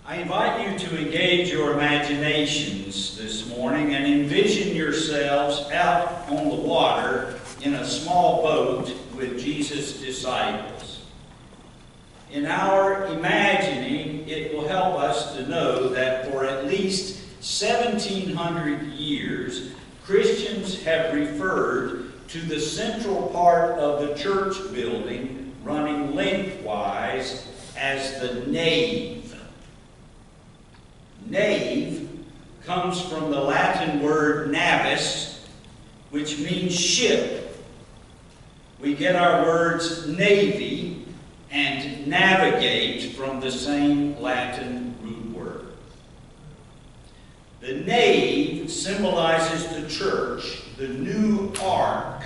I invite you to engage your imaginations this morning and envision yourselves out on the water in a small boat with Jesus' disciples. In our imagining, it will help us to know that for at least 1,700 years, Christians have referred to the central part of the church building running lengthwise as the nave. Nave comes from the Latin word navis, which means ship. We get our words navy and navigate from the same Latin root word. The nave symbolizes the church, the new ark,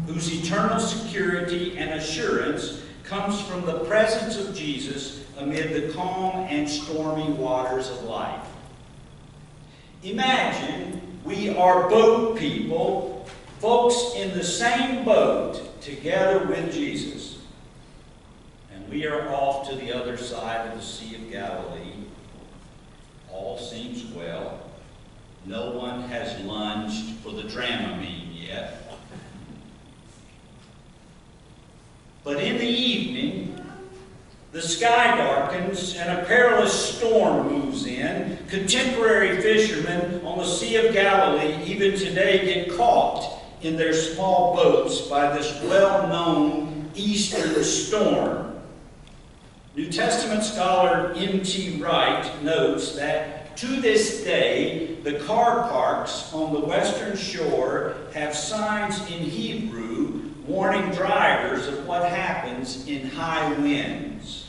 whose eternal security and assurance comes from the presence of Jesus amid the calm and stormy waters of life. Imagine we are boat people, folks in the same boat together with Jesus. And we are off to the other side of the Sea of Galilee. All seems well. No one has lunged for the Dramamine yet. But in the evening, the sky darkens and a perilous storm moves in. Contemporary fishermen on the Sea of Galilee even today get caught in their small boats by this well-known eastern storm. New Testament scholar N.T. Wright notes that to this day, the car parks on the western shore have signs in Hebrew warning drivers of what happens in high winds.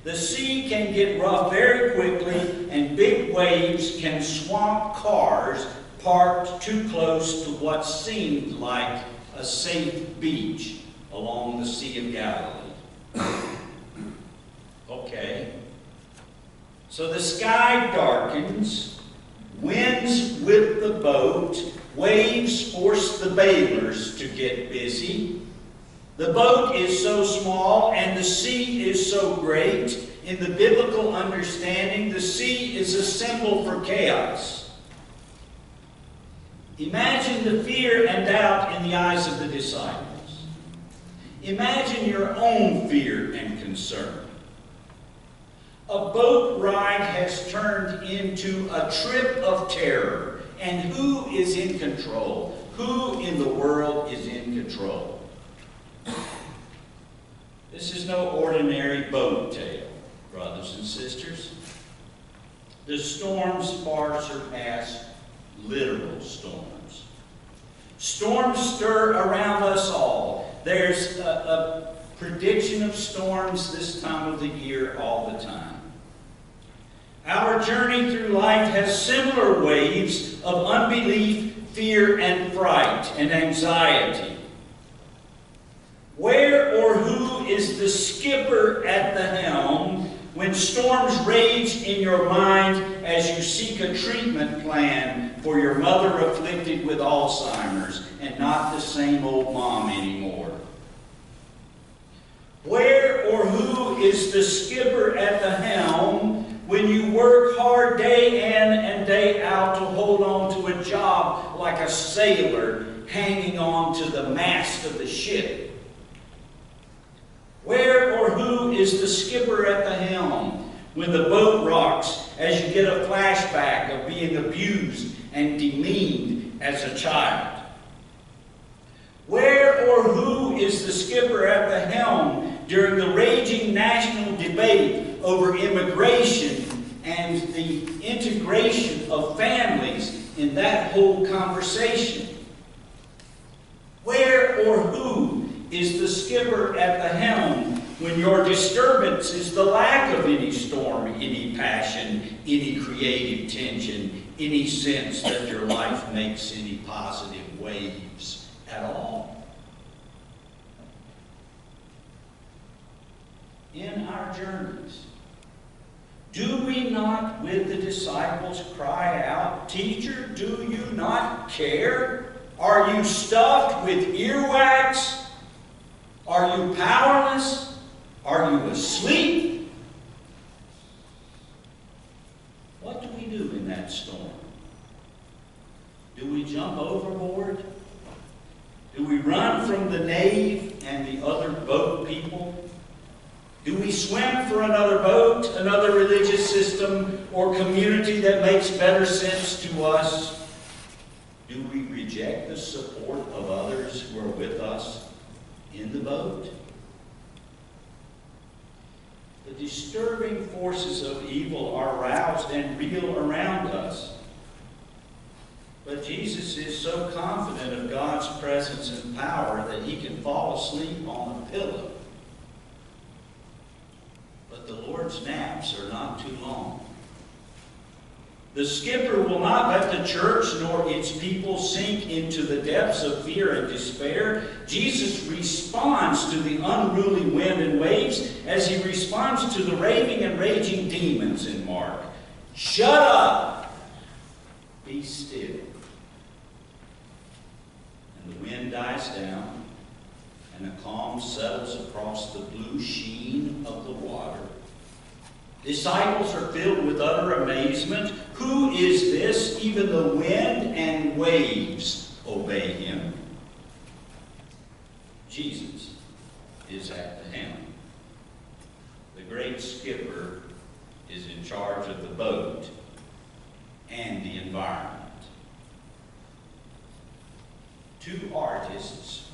The sea can get rough very quickly, and big waves can swamp cars parked too close to what seemed like a safe beach along the Sea of Galilee. Okay. So the sky darkens, winds whip the boat, waves force the bailers to get busy. The boat is so small and the sea is so great. In the biblical understanding, the sea is a symbol for chaos. Imagine the fear and doubt in the eyes of the disciples. Imagine your own fear and concern. A boat ride has turned into a trip of terror. And who is in control? Who in the world is in control? This is no ordinary boat tale, brothers and sisters. The storms far surpass literal storms. Storms stir around us all. There's a prediction of storms this time of the year all the time. Our journey through life has similar waves of unbelief, fear, and fright, and anxiety. Where or who is the skipper at the helm when storms rage in your mind as you seek a treatment plan for your mother afflicted with Alzheimer's and not the same old mom anymore? Where or who is the skipper at the helm when you work hard day in and day out to hold on to a job like a sailor hanging on to the mast of the ship? Where or who is the skipper at the helm when the boat rocks as you get a flashback of being abused and demeaned as a child? Where or who is the skipper at the helm during the raging national debate over immigration and the integration of families in that whole conversation? Where or who is the skipper at the helm when your disturbance is the lack of any storm, any passion, any creative tension, any sense that your life makes any positive waves at all? In our journeys, do we not, with the disciples, cry out, "Teacher, do you not care? Are you stuffed with earwax? Are you powerless? Are you asleep?" from the nave and the other boat people? Do we swim for another boat, another religious system, or community that makes better sense to us? Do we reject the support of others who are with us in the boat? The disturbing forces of evil are roused and real around us. But Jesus is so confident of God's presence and power that he can fall asleep on a pillow. But the Lord's naps are not too long. The skipper will not let the church nor its people sink into the depths of fear and despair. Jesus responds to the unruly wind and waves as he responds to the raving and raging demons in Mark. Shut up! Be still. And the wind dies down, and a calm settles across the blue sheen of the water. Disciples are filled with utter amazement. Who is this? Even the wind and waves obey him. Jesus is at the helm. The great skipper is in charge of the boat and the environment. Two artists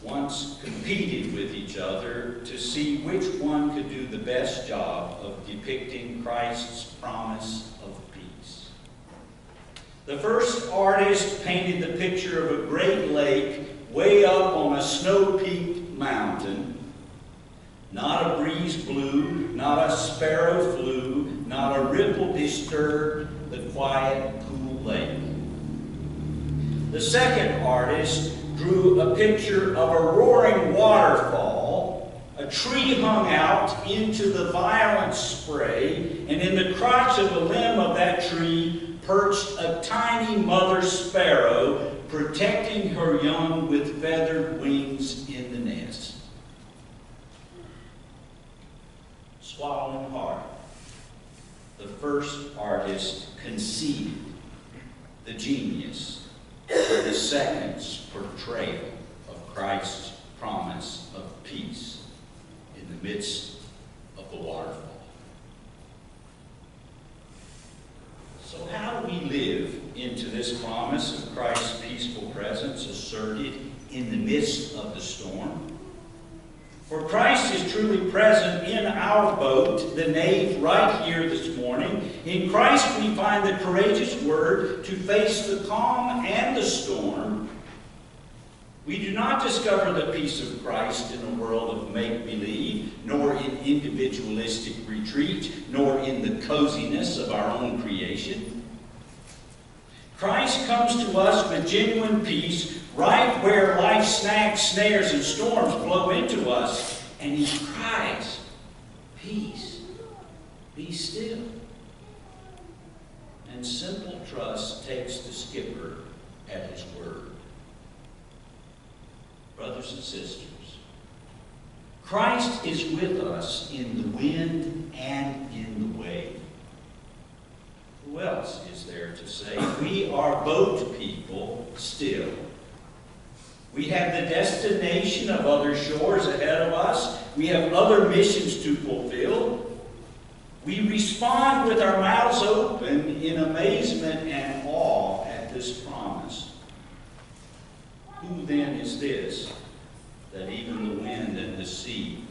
once competed with each other to see which one could do the best job of depicting Christ's promise of peace. The first artist painted the picture of a great lake way up on a snow-peaked mountain. Not a breeze blew, not a sparrow flew, not a ripple disturbed the quiet, cool lake. The second artist drew a picture of a roaring waterfall, a tree hung out into the violent spray, and in the crotch of the limb of that tree perched a tiny mother sparrow, protecting her young with feathered wings in the nest. Swallowing hard, the first artist conceded the genius for the second's portrayal of Christ's promise of peace in the midst of the waterfall. So how do we live into this promise of Christ's peaceful presence asserted in the midst of the storm? For Christ is truly present in our boat, the nave, right here this morning. In Christ we find the courageous word to face the calm and the storm. We do not discover the peace of Christ in a world of make-believe, nor in individualistic retreat, nor in the coziness of our own creation. Christ comes to us with genuine peace right where life's snags, snares, and storms blow into us, and he cries, "Peace, be still." And simple trust takes the skipper at his word. Brothers and sisters, Christ is with us in the wind and in the wave. Who else is there to say? We are boat people still. We have the destination of other shores ahead of us. We have other missions to fulfill. We respond with our mouths open in amazement and awe at this promise. Who then is this that even the wind and the sea